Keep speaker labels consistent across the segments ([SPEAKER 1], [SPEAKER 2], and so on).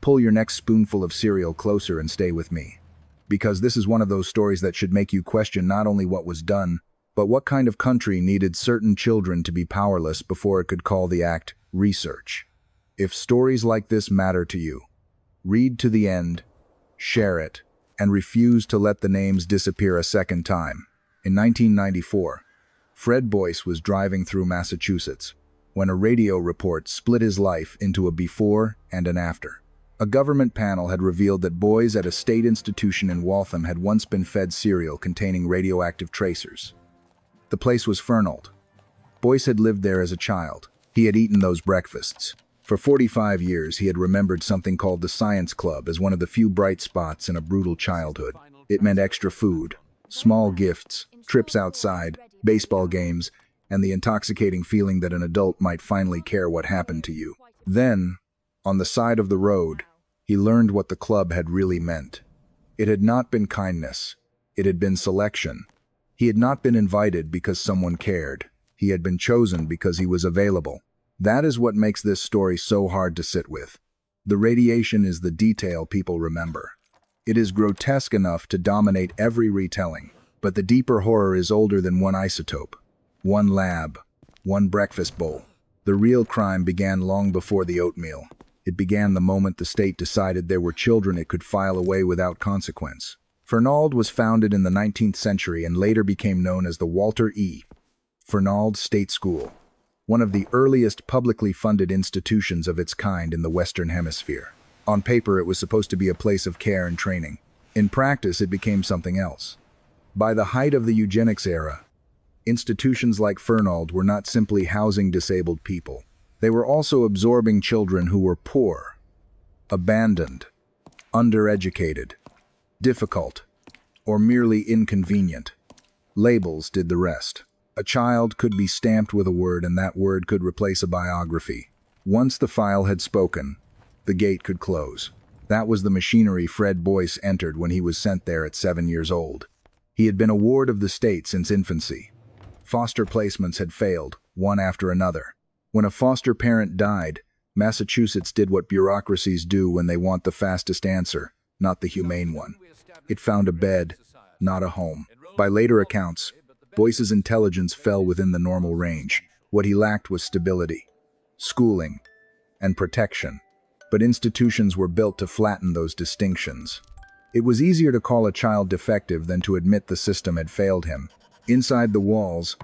[SPEAKER 1] pull your next spoonful of cereal closer and stay with me. Because this is one of those stories that should make you question not only what was done, but what kind of country needed certain children to be powerless before it could call the act research. If stories like this matter to you, read to the end, share it, and refuse to let the names disappear a second time. In 1994, Fred Boyce was driving through Massachusetts when a radio report split his life into a before and an after. A government panel had revealed that boys at a state institution in Waltham had once been fed cereal containing radioactive tracers. The place was Fernald. Boyce had lived there as a child. He had eaten those breakfasts. For 45 years, he had remembered something called the Science Club as one of the few bright spots in a brutal childhood. It meant extra food, small gifts, trips outside, baseball games, and the intoxicating feeling that an adult might finally care what happened to you. Then, on the side of the road, he learned what the club had really meant. It had not been kindness. It had been selection. He had not been invited because someone cared. He had been chosen because he was available. That is what makes this story so hard to sit with. The radiation is the detail people remember. It is grotesque enough to dominate every retelling, but the deeper horror is older than one isotope, one lab, one breakfast bowl. The real crime began long before the oatmeal. It began the moment the state decided there were children it could file away without consequence. Fernald was founded in the 19th century and later became known as the Walter E. Fernald State School, one of the earliest publicly funded institutions of its kind in the Western Hemisphere. On paper, it was supposed to be a place of care and training. In practice, it became something else. By the height of the Eugenics era, institutions like Fernald were not simply housing disabled people. They were also absorbing children who were poor, abandoned, undereducated, difficult, or merely inconvenient. Labels did the rest. A child could be stamped with a word, and that word could replace a biography. Once the file had spoken, the gate could close. That was the machinery Fred Boyce entered when he was sent there at 7 years old. He had been a ward of the state since infancy. Foster placements had failed, one after another. When a foster parent died, Massachusetts did what bureaucracies do when they want the fastest answer, not the humane one. It found a bed, not a home. By later accounts, Boyce's intelligence fell within the normal range. What he lacked was stability, schooling, and protection. But institutions were built to flatten those distinctions. It was easier to call a child defective than to admit the system had failed him. Inside the walls,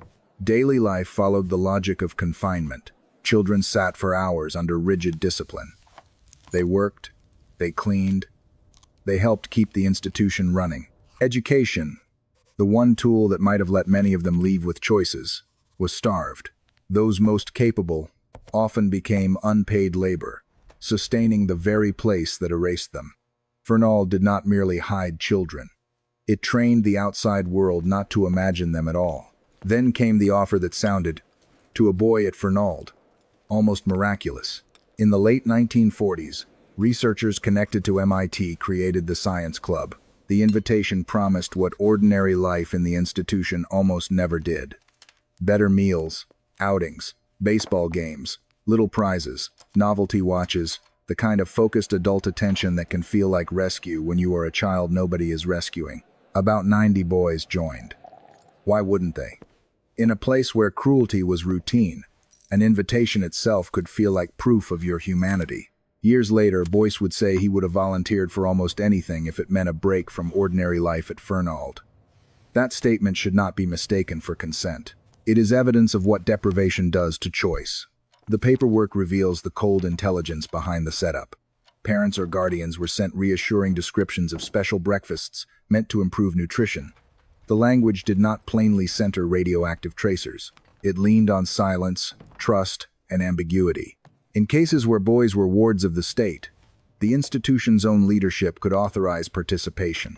[SPEAKER 1] daily life followed the logic of confinement. Children sat for hours under rigid discipline. They worked, they cleaned, they helped keep the institution running. Education, the one tool that might have let many of them leave with choices, was starved. Those most capable often became unpaid labor, sustaining the very place that erased them. Fernald did not merely hide children. It trained the outside world not to imagine them at all. Then came the offer that sounded, to a boy at Fernald, almost miraculous. In the late 1940s, researchers connected to MIT created the Science Club. The invitation promised what ordinary life in the institution almost never did. Better meals, outings, baseball games, little prizes, novelty watches, the kind of focused adult attention that can feel like rescue when you are a child nobody is rescuing. About 90 boys joined. Why wouldn't they? In a place where cruelty was routine, an invitation itself could feel like proof of your humanity. Years later, Boyce would say he would have volunteered for almost anything if it meant a break from ordinary life at Fernald. That statement should not be mistaken for consent. It is evidence of what deprivation does to choice. The paperwork reveals the cold intelligence behind the setup. Parents or guardians were sent reassuring descriptions of special breakfasts meant to improve nutrition. The language did not plainly center radioactive tracers. It leaned on silence, trust, and ambiguity. In cases where boys were wards of the state, the institution's own leadership could authorize participation.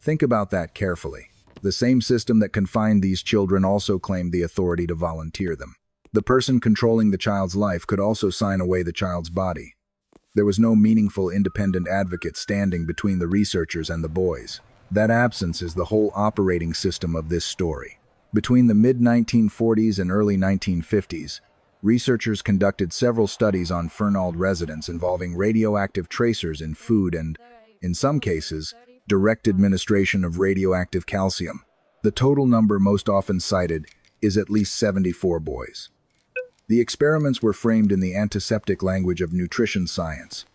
[SPEAKER 1] Think about that carefully. The same system that confined these children also claimed the authority to volunteer them. The person controlling the child's life could also sign away the child's body. There was no meaningful independent advocate standing between the researchers and the boys. That absence is the whole operating system of this story. Between the mid-1940s and early 1950s, Researchers conducted several studies on Fernald residents involving radioactive tracers in food and, in some cases, direct administration of radioactive calcium. The total number most often cited is at least 74 boys. The experiments were framed in the antiseptic language of nutrition science.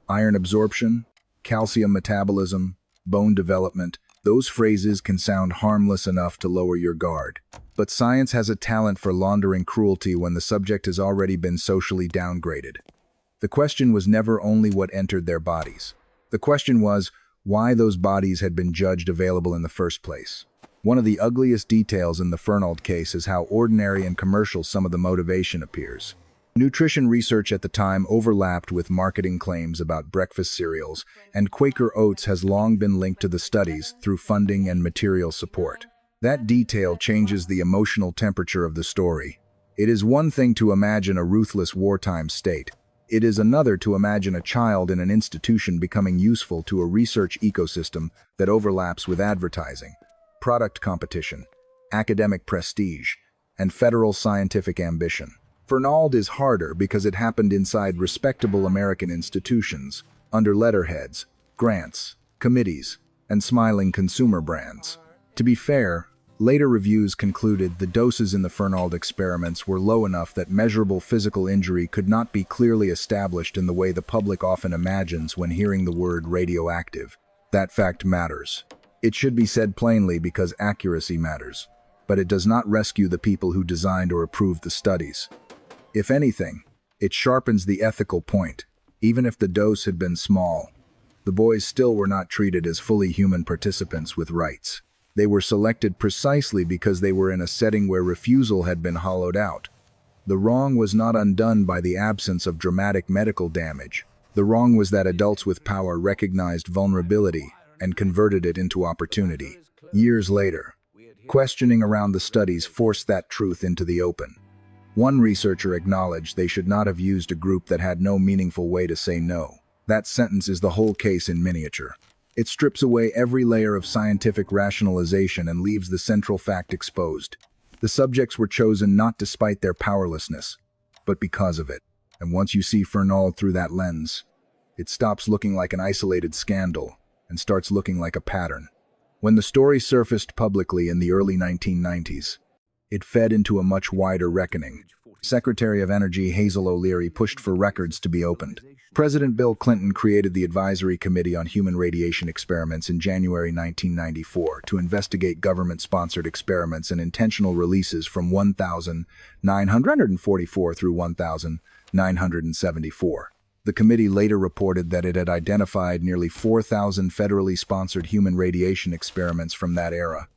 [SPEAKER 1] Iron absorption, calcium metabolism, bone development, those phrases can sound harmless enough to lower your guard. But science has a talent for laundering cruelty when the subject has already been socially downgraded. The question was never only what entered their bodies. The question was why those bodies had been judged available in the first place. One of the ugliest details in the Fernald case is how ordinary and commercial some of the motivation appears. Nutrition research at the time overlapped with marketing claims about breakfast cereals, and Quaker Oats has long been linked to the studies through funding and material support. That detail changes the emotional temperature of the story. It is one thing to imagine a ruthless wartime state. It is another to imagine a child in an institution becoming useful to a research ecosystem that overlaps with advertising, product competition, academic prestige, and federal scientific ambition. Fernald is harder because it happened inside respectable American institutions, under letterheads, grants, committees, and smiling consumer brands. To be fair, later reviews concluded the doses in the Fernald experiments were low enough that measurable physical injury could not be clearly established in the way the public often imagines when hearing the word radioactive. That fact matters. It should be said plainly because accuracy matters, but it does not rescue the people who designed or approved the studies. If anything, it sharpens the ethical point. Even if the dose had been small, the boys still were not treated as fully human participants with rights. They were selected precisely because they were in a setting where refusal had been hollowed out. The wrong was not undone by the absence of dramatic medical damage. The wrong was that adults with power recognized vulnerability and converted it into opportunity. Years later, questioning around the studies forced that truth into the open. One researcher acknowledged they should not have used a group that had no meaningful way to say no. That sentence is the whole case in miniature. It strips away every layer of scientific rationalization and leaves the central fact exposed. The subjects were chosen not despite their powerlessness, but because of it. And once you see Fernald through that lens, it stops looking like an isolated scandal and starts looking like a pattern. When the story surfaced publicly in the early 1990s, it fed into a much wider reckoning. Secretary of Energy Hazel O'Leary pushed for records to be opened. President Bill Clinton created the Advisory Committee on Human Radiation Experiments in January 1994 to investigate government-sponsored experiments and intentional releases from 1,944 through 1,974. The committee later reported that it had identified nearly 4,000 federally sponsored human radiation experiments from that era.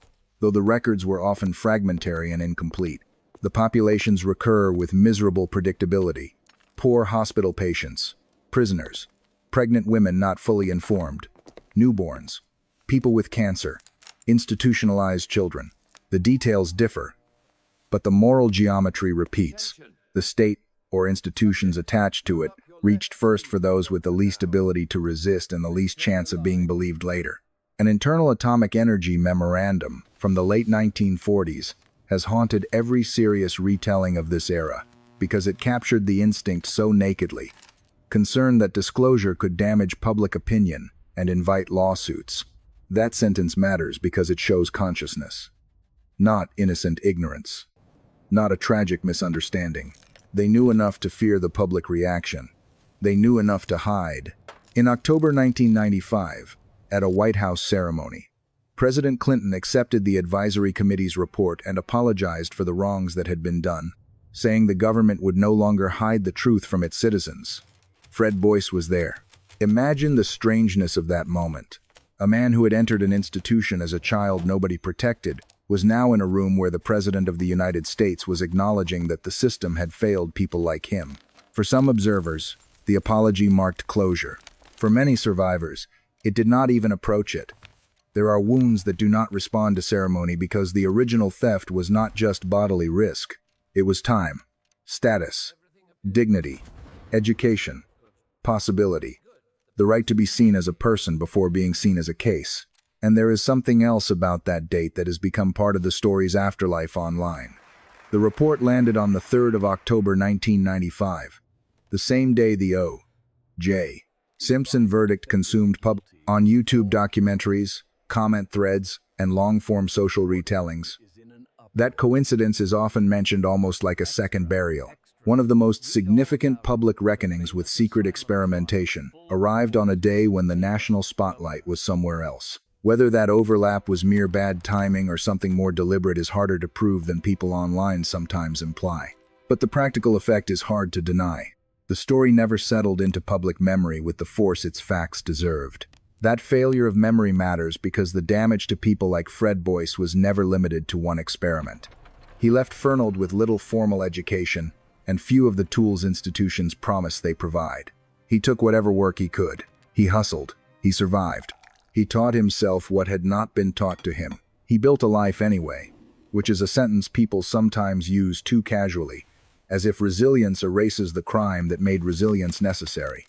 [SPEAKER 1] Though the records were often fragmentary and incomplete, the populations recur with miserable predictability. Poor hospital patients, prisoners, pregnant women not fully informed, newborns, people with cancer, institutionalized children. The details differ, but the moral geometry repeats. The state, or institutions attached to it, reached first for those with the least ability to resist and the least chance of being believed later. An internal atomic energy memorandum from the late 1940s has haunted every serious retelling of this era because it captured the instinct so nakedly, concern that disclosure could damage public opinion and invite lawsuits. That sentence matters because it shows consciousness, not innocent ignorance, not a tragic misunderstanding. They knew enough to fear the public reaction. They knew enough to hide. In October 1995, at a White House ceremony, President Clinton accepted the advisory committee's report and apologized for the wrongs that had been done, saying the government would no longer hide the truth from its citizens. Fred Boyce was there. Imagine the strangeness of that moment. A man who had entered an institution as a child nobody protected was now in a room where the President of the United States was acknowledging that the system had failed people like him. For some observers, the apology marked closure. For many survivors, it did not even approach it. There are wounds that do not respond to ceremony because the original theft was not just bodily risk. It was time, status, dignity, education, possibility, the right to be seen as a person before being seen as a case. And there is something else about that date that has become part of the story's afterlife online. The report landed on the 3rd of October 1995, the same day the O.J. Simpson verdict consumed on YouTube documentaries, comment threads, and long-form social retellings. That coincidence is often mentioned almost like a second burial. One of the most significant public reckonings with secret experimentation arrived on a day when the national spotlight was somewhere else. Whether that overlap was mere bad timing or something more deliberate is harder to prove than people online sometimes imply. But the practical effect is hard to deny. The story never settled into public memory with the force its facts deserved. That failure of memory matters because the damage to people like Fred Boyce was never limited to one experiment. He left Fernald with little formal education and few of the tools institutions promise they provide. He took whatever work he could. He hustled. He survived. He taught himself what had not been taught to him. He built a life anyway, which is a sentence people sometimes use too casually, as if resilience erases the crime that made resilience necessary.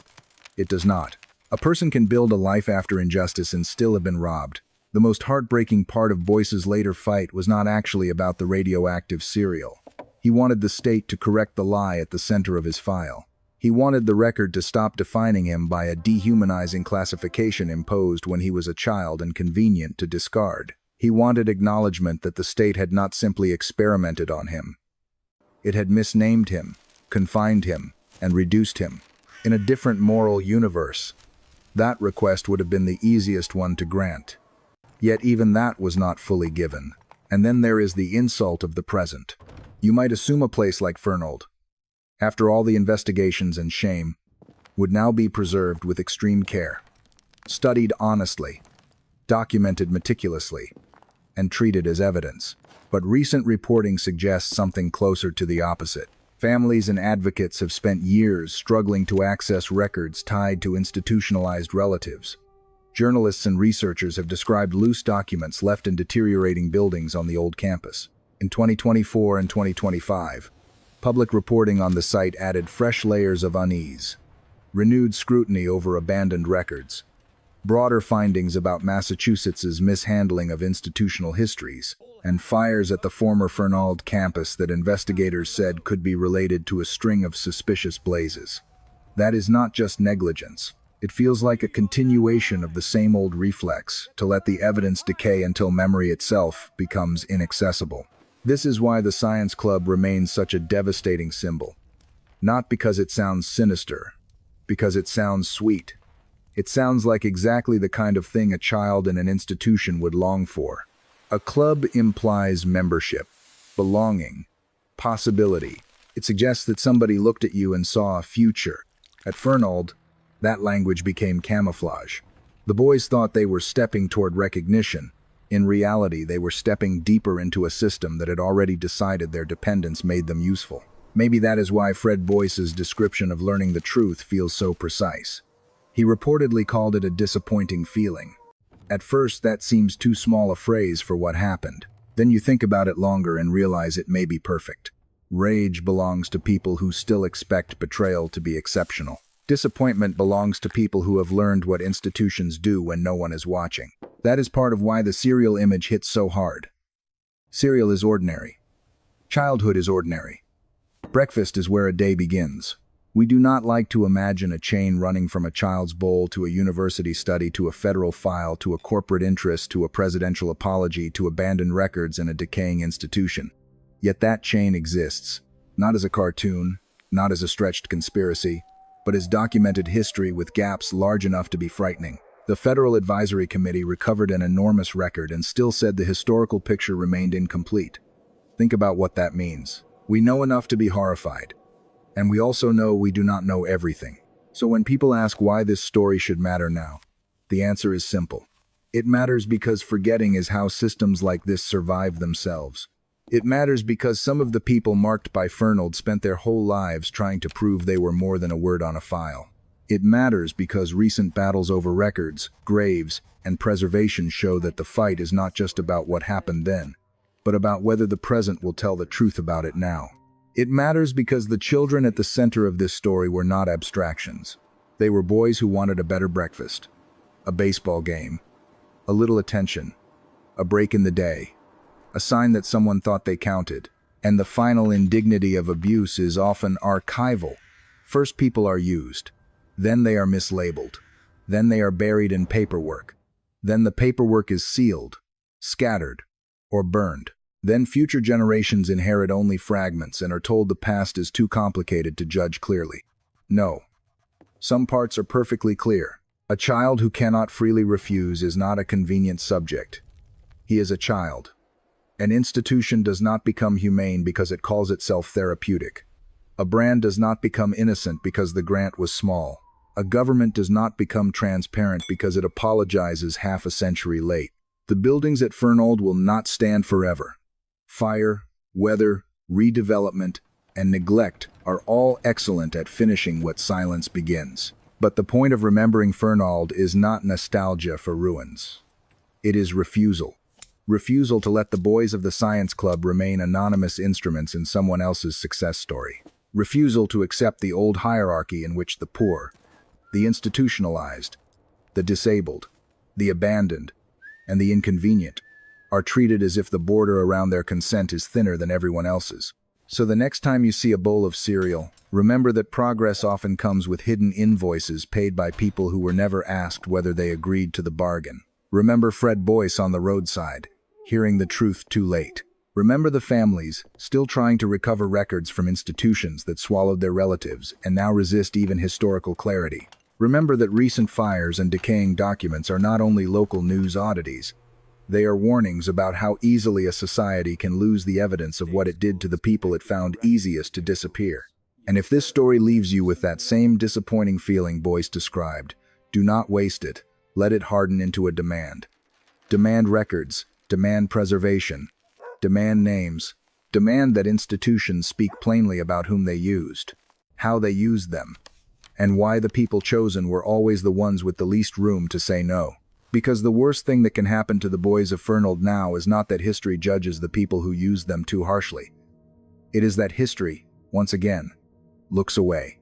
[SPEAKER 1] It does not. A person can build a life after injustice and still have been robbed. The most heartbreaking part of Boyce's later fight was not actually about the radioactive cereal. He wanted the state to correct the lie at the center of his file. He wanted the record to stop defining him by a dehumanizing classification imposed when he was a child and convenient to discard. He wanted acknowledgement that the state had not simply experimented on him. It had misnamed him, confined him, and reduced him. In a different moral universe, that request would have been the easiest one to grant. Yet even that was not fully given. And then there is the insult of the present. You might assume a place like Fernald, after all the investigations and shame, would now be preserved with extreme care, studied honestly, documented meticulously, and treated as evidence. But recent reporting suggests something closer to the opposite. Families and advocates have spent years struggling to access records tied to institutionalized relatives. Journalists and researchers have described loose documents left in deteriorating buildings on the old campus. In 2024 and 2025, public reporting on the site added fresh layers of unease, renewed scrutiny over abandoned records, broader findings about Massachusetts's mishandling of institutional histories, and fires at the former Fernald campus that investigators said could be related to a string of suspicious blazes. That is not just negligence. It feels like a continuation of the same old reflex to let the evidence decay until memory itself becomes inaccessible. This is why the Science Club remains such a devastating symbol. Not because it sounds sinister, because it sounds sweet. It sounds like exactly the kind of thing a child in an institution would long for. A club implies membership, belonging, possibility. It suggests that somebody looked at you and saw a future. At Fernald, that language became camouflage. The boys thought they were stepping toward recognition. In reality, they were stepping deeper into a system that had already decided their dependence made them useful. Maybe that is why Fred Boyce's description of learning the truth feels so precise. He reportedly called it a disappointing feeling. At first, that seems too small a phrase for what happened. Then you think about it longer and realize it may be perfect. Rage belongs to people who still expect betrayal to be exceptional. Disappointment belongs to people who have learned what institutions do when no one is watching. That is part of why the cereal image hits so hard. Cereal is ordinary. Childhood is ordinary. Breakfast is where a day begins. We do not like to imagine a chain running from a child's bowl to a university study to a federal file to a corporate interest to a presidential apology to abandoned records in a decaying institution. Yet that chain exists, not as a cartoon, not as a stretched conspiracy, but as documented history with gaps large enough to be frightening. The Federal Advisory Committee recovered an enormous record and still said the historical picture remained incomplete. Think about what that means. We know enough to be horrified, and we also know we do not know everything. So when people ask why this story should matter now, the answer is simple. It matters because forgetting is how systems like this survive themselves. It matters because some of the people marked by Fernald spent their whole lives trying to prove they were more than a word on a file. It matters because recent battles over records, graves, and preservation show that the fight is not just about what happened then, but about whether the present will tell the truth about it now. It matters because the children at the center of this story were not abstractions. They were boys who wanted a better breakfast, a baseball game, a little attention, a break in the day, a sign that someone thought they counted. And the final indignity of abuse is often archival. First people are used, then they are mislabeled, then they are buried in paperwork, then the paperwork is sealed, scattered, or burned. Then future generations inherit only fragments and are told the past is too complicated to judge clearly. No. Some parts are perfectly clear. A child who cannot freely refuse is not a convenient subject. He is a child. An institution does not become humane because it calls itself therapeutic. A brand does not become innocent because the grant was small. A government does not become transparent because it apologizes half a century late. The buildings at Fernald will not stand forever. Fire, weather, redevelopment, and neglect are all excellent at finishing what silence begins. But the point of remembering Fernald is not nostalgia for ruins. It is refusal. Refusal to let the boys of the science club remain anonymous instruments in someone else's success story. Refusal to accept the old hierarchy in which the poor, the institutionalized, the disabled, the abandoned, and the inconvenient are treated as if the border around their consent is thinner than everyone else's. So the next time you see a bowl of cereal, remember that progress often comes with hidden invoices paid by people who were never asked whether they agreed to the bargain. Remember Fred Boyce on the roadside, hearing the truth too late. Remember the families still trying to recover records from institutions that swallowed their relatives and now resist even historical clarity. Remember that recent fires and decaying documents are not only local news oddities. They are warnings about how easily a society can lose the evidence of what it did to the people it found easiest to disappear. And if this story leaves you with that same disappointing feeling Boyce described, do not waste it. Let it harden into a demand. Demand records, demand preservation, demand names, demand that institutions speak plainly about whom they used, how they used them, and why the people chosen were always the ones with the least room to say no. Because the worst thing that can happen to the boys of Fernald now is not that history judges the people who used them too harshly. It is that history, once again, looks away.